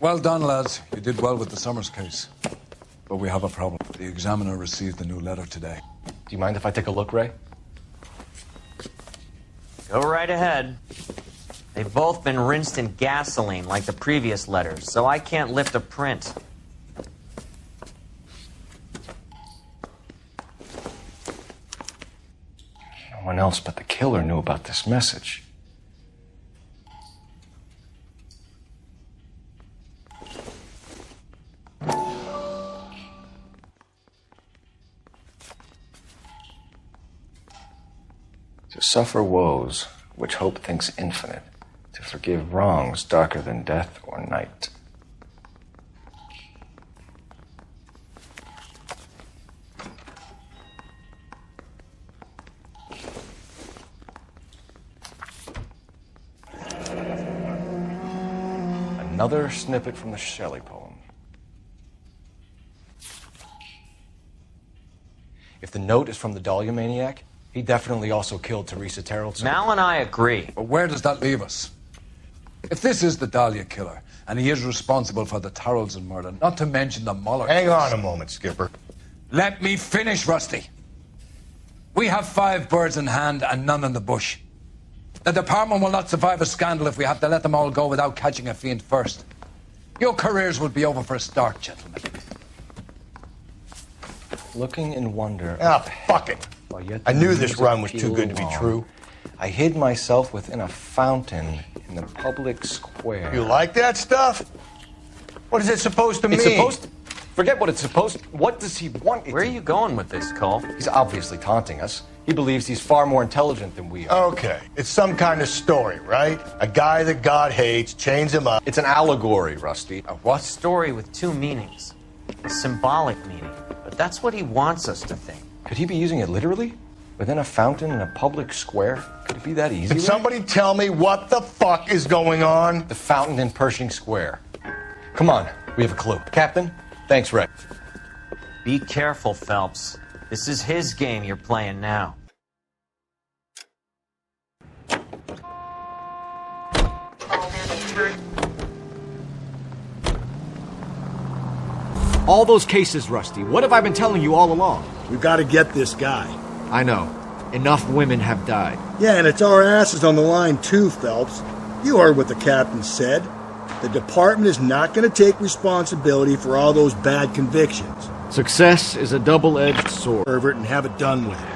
Well done, lads. You did well with the Summers case. But we have a problem. The examiner received the new letter today. Do you mind if I take a look, Ray? Go right ahead. They've both been rinsed in gasoline like the previous letters, so I can't lift a print. No one else but the killer knew about this message. To suffer woes which hope thinks infinite, to forgive wrongs darker than death or night. Another snippet from the Shelley poem. If the note is from the Dahlia maniac, he definitely also killed Teresa Terrellson. Mal and I agree. But where does that leave us? If this is the Dahlia killer, and he is responsible for the Tarrelson murder, not to mention the Muller Hang case. on a moment, Skipper. Let me finish, Rusty. We have 5 birds in hand and none in the bush. The department will not survive a scandal if we have to let them all go without catching a fiend first. Your careers will be over for a start, gentlemen. Looking in wonder. Ah, fuck it. I knew this run was too good to be true. I hid myself within a fountain in the public square. You like that stuff? What is it supposed to mean? It's supposed to... Forget what it's supposed to... What does he want? Where are you going with this, Cole? He's obviously taunting us. He believes he's far more intelligent than we are. Okay, it's some kind of story, right? A guy that God hates, chains him up. It's an allegory, Rusty. A what? Story with 2 meanings. A symbolic meaning. But that's what he wants us to think. Could he be using it literally? Within a fountain in a public square? Could it be that easy? Can somebody tell me what the fuck is going on? The fountain in Pershing Square. Come on, we have a clue. Captain, thanks, Ray. Be careful, Phelps. This is his game you're playing now. All those cases, Rusty. What have I been telling you all along? We've got to get this guy. I know. Enough women have died. Yeah, and it's our asses on the line too, Phelps. You heard what the captain said. The department is not going to take responsibility for all those bad convictions. Success is a double-edged sword. Pervert, and have it done with it.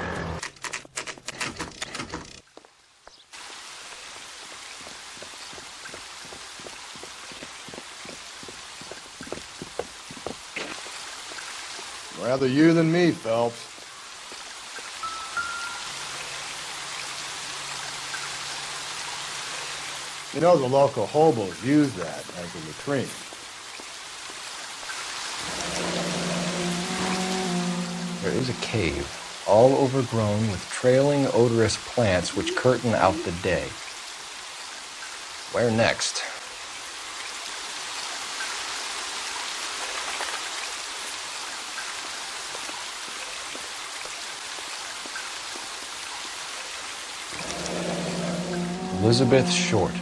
Rather you than me, Phelps. You know, the local hobos use that as a latrine. There is a cave, all overgrown with trailing, odorous plants which curtain out the day. Where next? Elizabeth Short,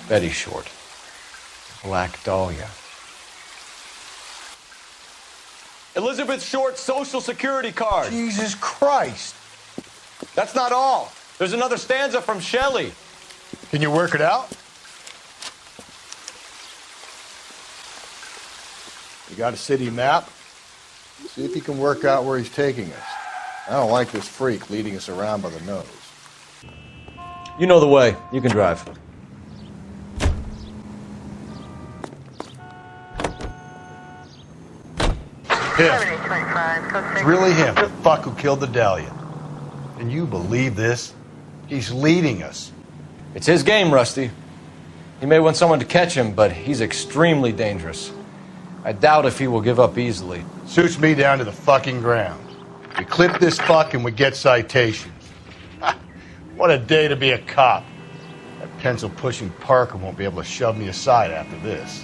Betty Short, Black Dahlia. Elizabeth Short's Social Security card. Jesus Christ. That's not all. There's another stanza from Shelley. Can you work it out? You got a city map? See if you can work out where he's taking us. I don't like this freak leading us around by the nose. You know the way. You can drive. It's really him, the fuck who killed the Dahlia. Can you believe this? He's leading us. It's his game, Rusty. He may want someone to catch him, but he's extremely dangerous. I doubt if he will give up easily. Suits me down to the fucking ground. We clip this fuck and we get citations. What a day to be a cop. That pencil-pushing Parker won't be able to shove me aside after this.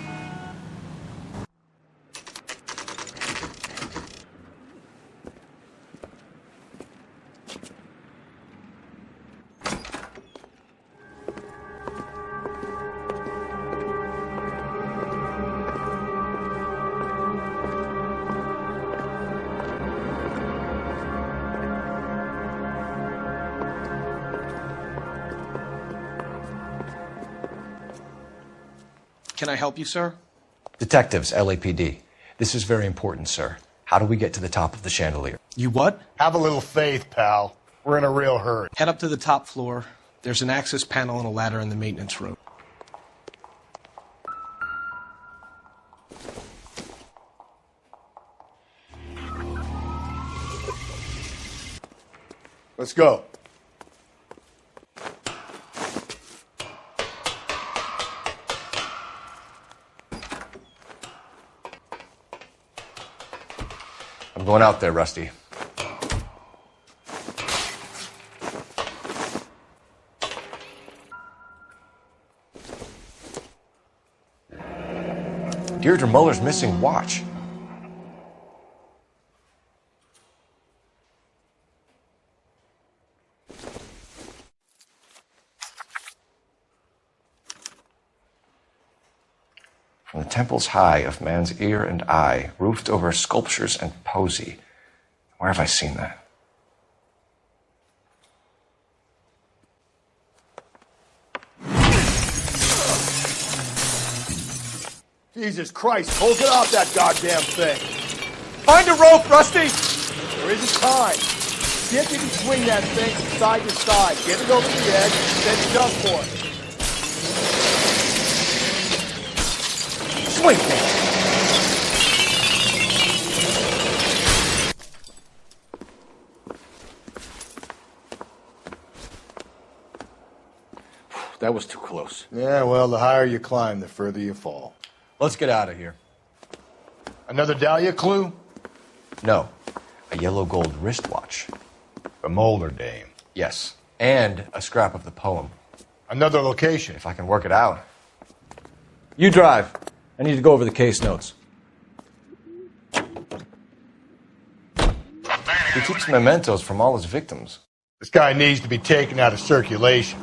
can I help you, sir? Detectives, LAPD. This is very important, sir. How do we get to the top of the chandelier? You what? Have a little faith, pal. We're in a real hurry. Head up to the top floor. There's an access panel and a ladder in the maintenance room. Let's go. I'm going out there, Rusty. Deirdre Muller's missing watch. From the temples high of man's ear and eye, roofed over sculptures and poesy. Where have I seen that? Jesus Christ, hold it off that goddamn thing. Find a rope, Rusty! There isn't time. See if you can swing that thing from side to side. Get it over the edge, then jump for it. Swing me! That was too close. Yeah, well, the higher you climb, the further you fall. Let's get out of here. Another Dahlia clue? No, a yellow gold wristwatch. The Molar Dame. Yes, and a scrap of the poem. Another location. If I can work it out. You drive. I need to go over the case notes. He keeps mementos from all his victims. This guy needs to be taken out of circulation.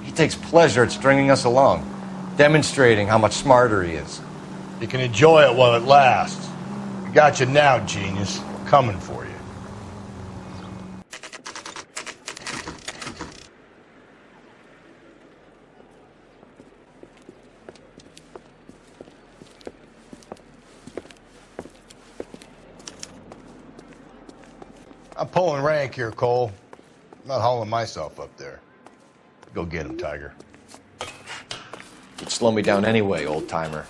He takes pleasure at stringing us along, demonstrating how much smarter he is. You can enjoy it while it lasts. I got you now, genius. Coming for you. I'm pulling rank here, Cole. I'm not hauling myself up there. Go get him, Tiger. You'd slow me down anyway, old-timer.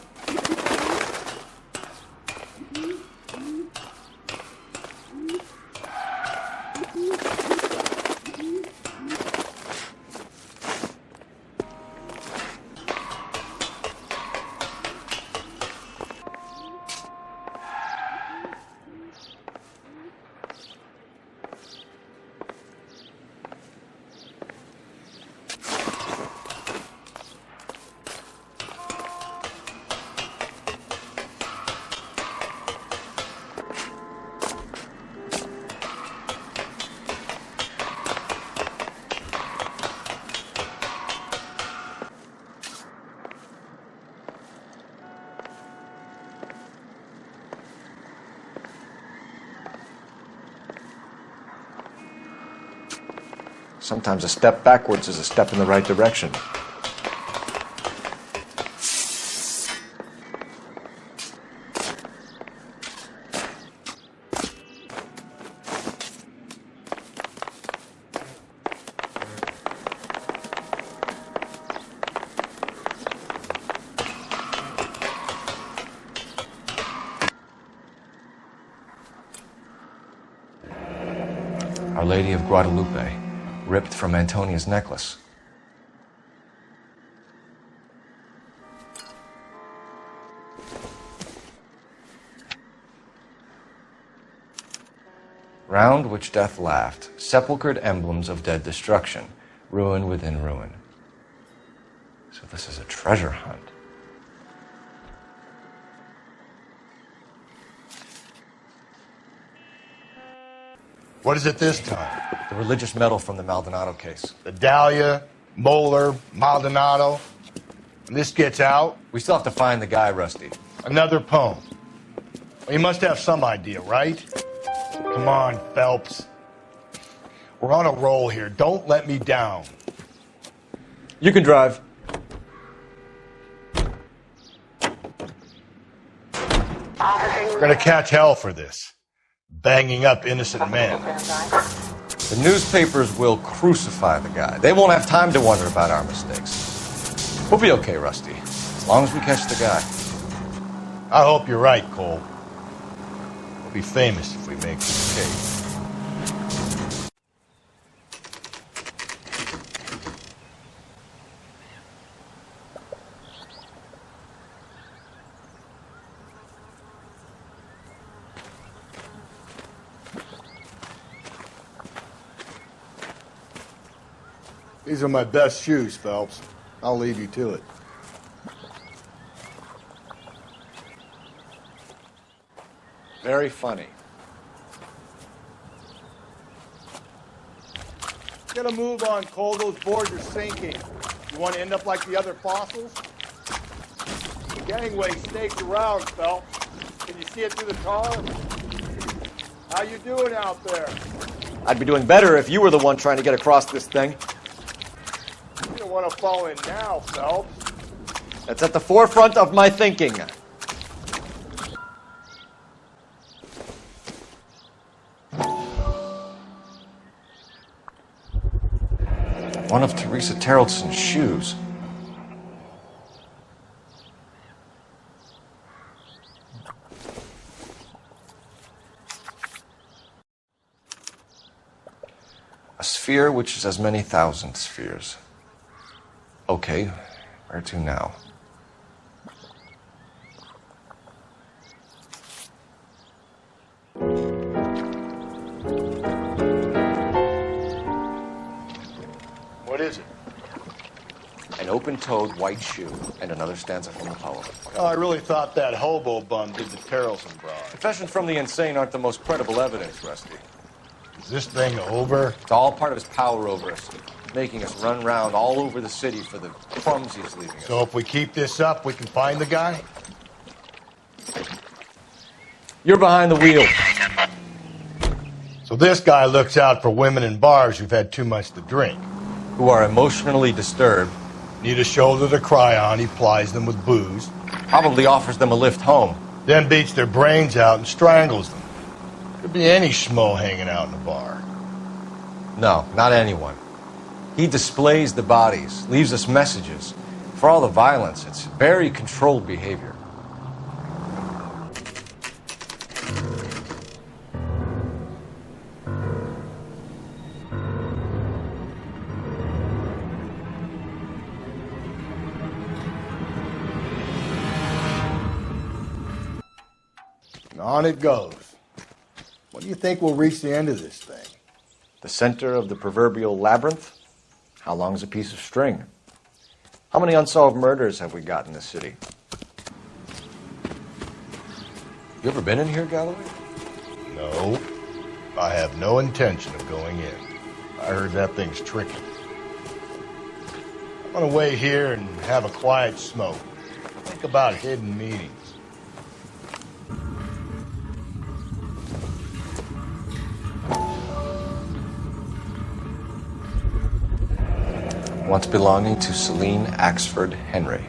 Sometimes a step backwards is a step in the right direction. Our Lady of Guadalupe, ripped from Antonia's necklace. Round which death laughed, sepulchred emblems of dead destruction, ruin within ruin. So this is a treasure hunt. What is it this time? The religious medal from the Maldonado case. The Dahlia, Molar, Maldonado. When this gets out, We still have to find the guy, Rusty. another poem. Well, you must have some idea, right? Come on, Phelps. We're on a roll here. Don't let me down. You can drive. gonna catch hell for this. Banging up innocent men. The newspapers will crucify the guy. They won't have time to wonder about our mistakes. We'll be okay, Rusty, as long as we catch the guy. I hope you're right, Cole. We'll be famous if we make this case. These are my best shoes, Phelps. I'll leave you to it. Very funny. Get a move on, Cole. Those boards are sinking. You want to end up like the other fossils? The gangway snakes around, Phelps. Can you see it through the tar? How you doing out there? I'd be doing better if you were the one trying to get across this thing. You don't want to fall in now, Phelps. That's at the forefront of my thinking. One of Teresa Terreldson's shoes. A sphere which is as many thousand spheres. Okay, where to now? What is it? An open-toed white shoe and another stanza from the poem. Oh, I really thought that hobo bum did the Terrelson broad. Confessions from the insane aren't the most credible evidence, Rusty. Is this thing over? It's all part of his power over us, making us run round all over the city for the crumbs he's leaving us. So if we keep this up, we can find the guy? You're behind the wheel. So this guy looks out for women in bars who've had too much to drink. Who are emotionally disturbed. Need a shoulder to cry on, he plies them with booze. Probably offers them a lift home. Then beats their brains out and strangles them. Could be any schmo hanging out in a bar. No, not anyone. He displays the bodies, leaves us messages. For all the violence, it's very controlled behavior. And on it goes. When do you think we'll reach the end of this thing? The center of the proverbial labyrinth? How long's a piece of string? How many unsolved murders have we got in this city? You ever been in here, Galloway? No. I have no intention of going in. I heard that thing's tricky. I'm gonna wait here and have a quiet smoke. Think about hidden meetings. Once belonging to Celine Axford Henry.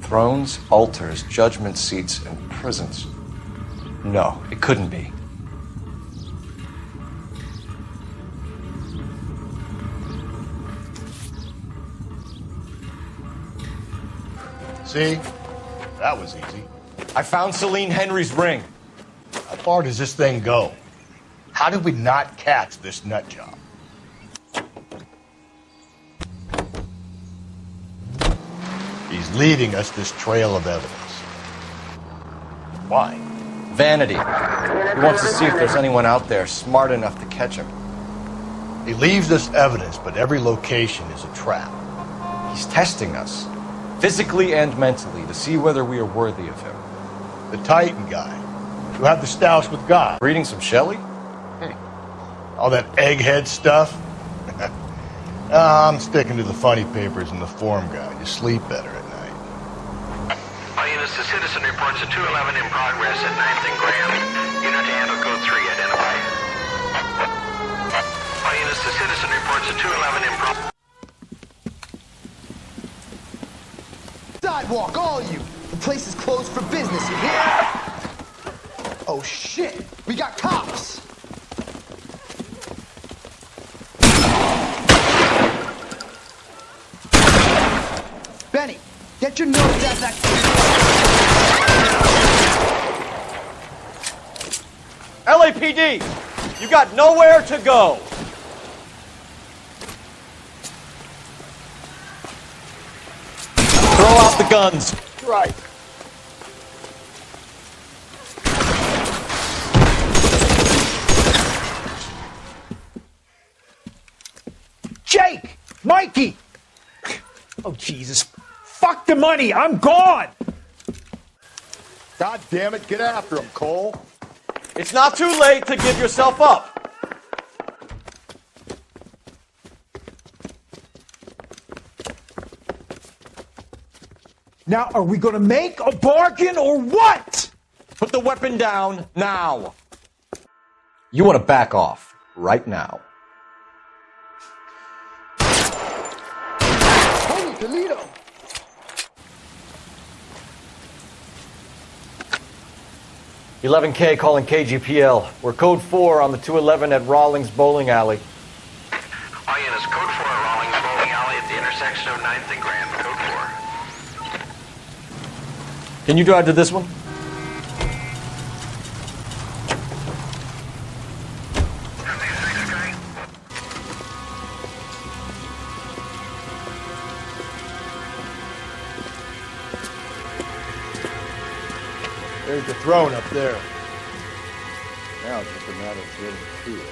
Thrones, altars, judgment seats, and prisons. No, it couldn't be. See? That was easy. I found Celine Henry's ring. How far does this thing go? How did we not catch this nut job? He's leaving us this trail of evidence. Why? Vanity. He wants to see if there's anyone out there smart enough to catch him. He leaves us evidence, but every location is a trap. He's testing us, physically and mentally, to see whether we are worthy of him. The Titan guy, who had the stoush with God. Reading some Shelley? All that egghead stuff. I'm sticking to the funny papers and the form guide. You sleep better at night. All units, the citizen reports a 211 in progress at 9th and Grand. Unit to handle code 3, identify. All units, INS, the citizen reports a 211 in progress. Sidewalk, all you! The place is closed for business, you hear? Oh shit! We got cops! Benny, get your nose out that... LAPD, you got nowhere to go. Throw out the guns. Right. Jake! Mikey! Oh, Jesus. Fuck the money! I'm gone! God damn it, get after him, Cole. It's not too late to give yourself up. Now, are we gonna make a bargain or what? Put the weapon down now. You want to back off right now. Holy Toledo! $11K calling KGPL. We're code 4 on the 211 at Rawlings Bowling Alley. INS code 4 Rawlings Bowling Alley at the intersection of 9th and Grand, code 4. Can you drive to this one? There's the throne up there. Now it's just a matter of getting to it.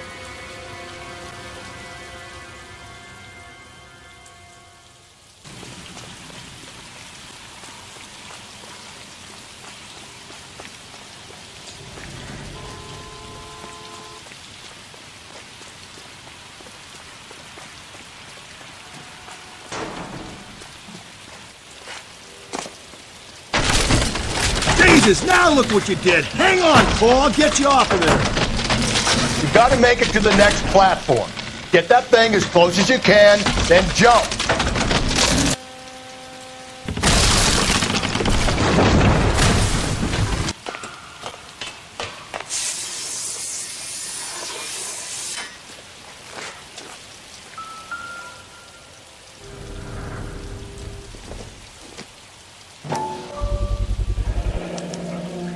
Jesus, now look what you did. Hang on, Cole. I'll get you off of there. You gotta make it to the next platform. Get that thing as close as you can, then jump.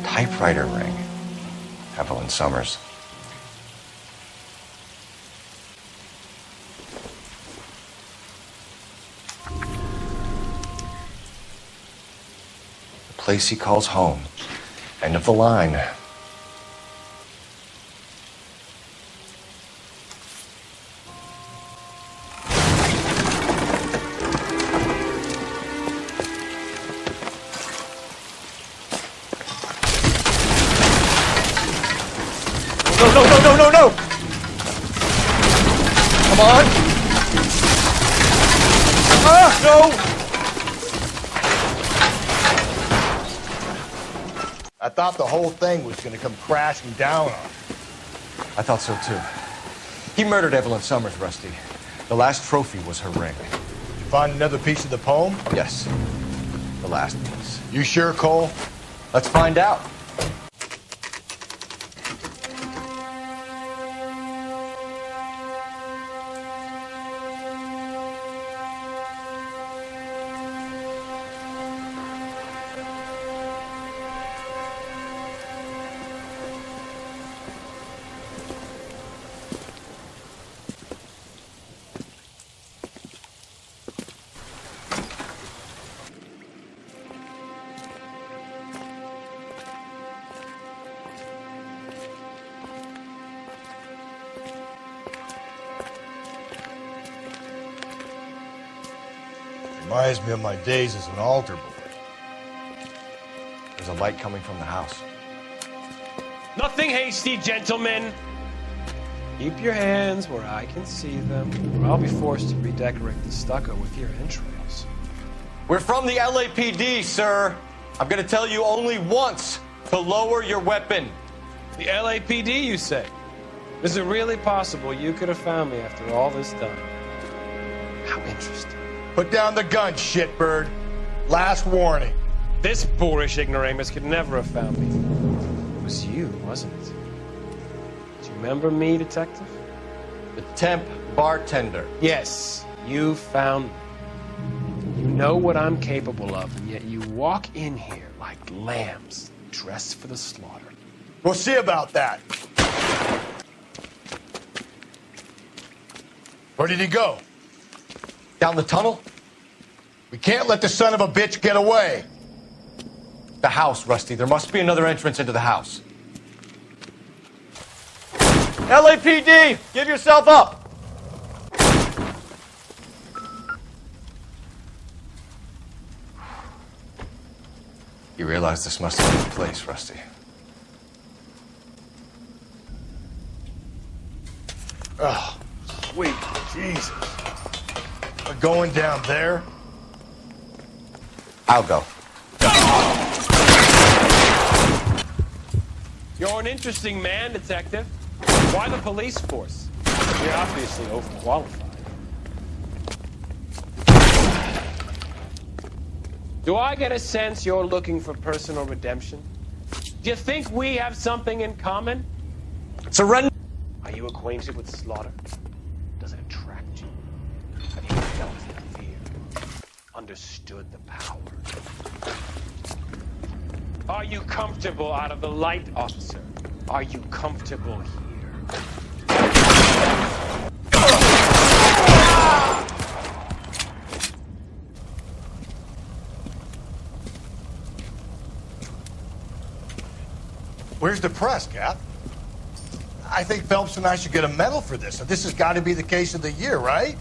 Typewriter ring. Evelyn Summers. The place he calls home. End of the line. No! Come on! No! I thought the whole thing was gonna come crashing down on him. I thought so too. He murdered Evelyn Summers, Rusty. The last trophy was her ring. Did you find another piece of the poem? Yes. The last piece. You sure, Cole? Let's find out. Reminds me of my days as an altar boy. There's a light coming from the house. Nothing hasty, gentlemen. Keep your hands where I can see them, or I'll be forced to redecorate the stucco with your entrails. We're from the LAPD, sir. I'm gonna tell you only once to lower your weapon. The LAPD, you say? Is it really possible you could have found me after all this time? How interesting. Put down the gun, shitbird. Last warning. This boorish ignoramus could never have found me. It was you, wasn't it? Do you remember me, detective? The temp bartender. Yes, you found me. You know what I'm capable of, and yet you walk in here like lambs dressed for the slaughter. We'll see about that. Where did he go? Down the tunnel? We can't let the son of a bitch get away. The house, Rusty. There must be another entrance into the house. LAPD! Give yourself up! You realize this must have been the place, Rusty. Oh, sweet Jesus. We're going down there? I'll go. You're an interesting man, detective. Why the police force? You're obviously overqualified. Do I get a sense you're looking for personal redemption? Do you think we have something in common? Surrender! Are you acquainted with slaughter? Does it attract you? Have you felt the fear? Understood the power? Are you comfortable out of the light, officer? Are you comfortable here? Where's the press, Cap? I think Phelps and I should get a medal for this. This has got to be the case of the year, right?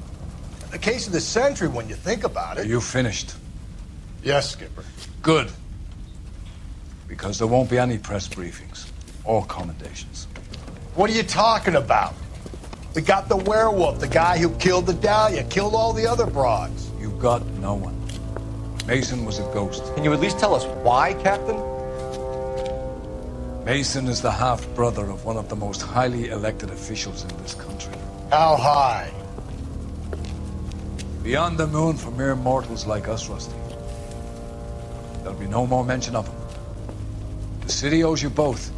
The case of the century when you think about it. Are you finished? Yes, Skipper. Good. Because there won't be any press briefings or commendations. What are you talking about? We got the werewolf, the guy who killed the Dahlia, killed all the other broads. You've got no one. Mason was a ghost. Can you at least tell us why, Captain? Mason is the half-brother of one of the most highly elected officials in this country. How high? Beyond the moon for mere mortals like us, Rusty. There'll be no more mention of him. The city owes you both,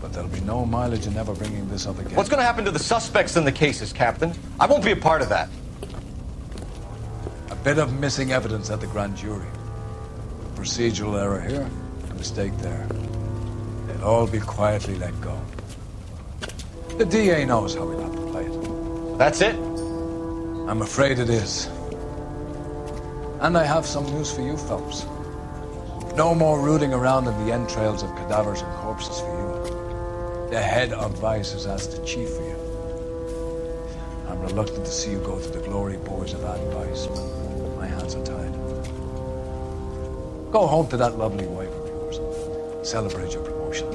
but there'll be no mileage in ever bringing this up again. What's going to happen to the suspects in the cases, Captain? I won't be a part of that. A bit of missing evidence at the grand jury. A procedural error here, a mistake there. They'll all be quietly let go. The DA knows how we'll have to play it. That's it? I'm afraid it is. And I have some news for you, Phelps. No more rooting around in the entrails of cadavers and corpses for you. The head of Vice has asked the chief for you. I'm reluctant to see you go to the glory boys of Vice, but my hands are tied. Go home to that lovely wife of yours. Celebrate your promotion.